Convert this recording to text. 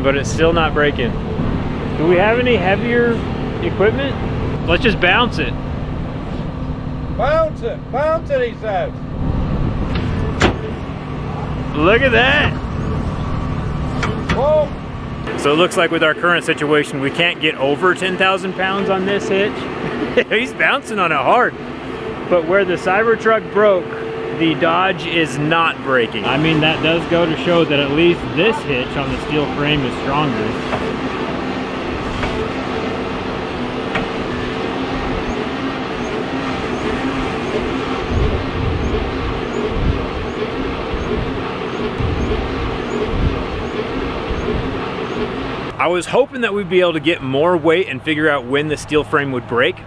but it's still not breaking. Do we have any heavier equipment? Let's just bounce it. Bounce it, he says. Look at that. Whoa. So it looks like with our current situation, we can't get over 10,000 pounds on this hitch. He's bouncing on it hard. But where the Cybertruck broke, the Dodge is not breaking. I mean, that does go to show that at least this hitch on the steel frame is stronger. I was hoping that we'd be able to get more weight and figure out when the steel frame would break,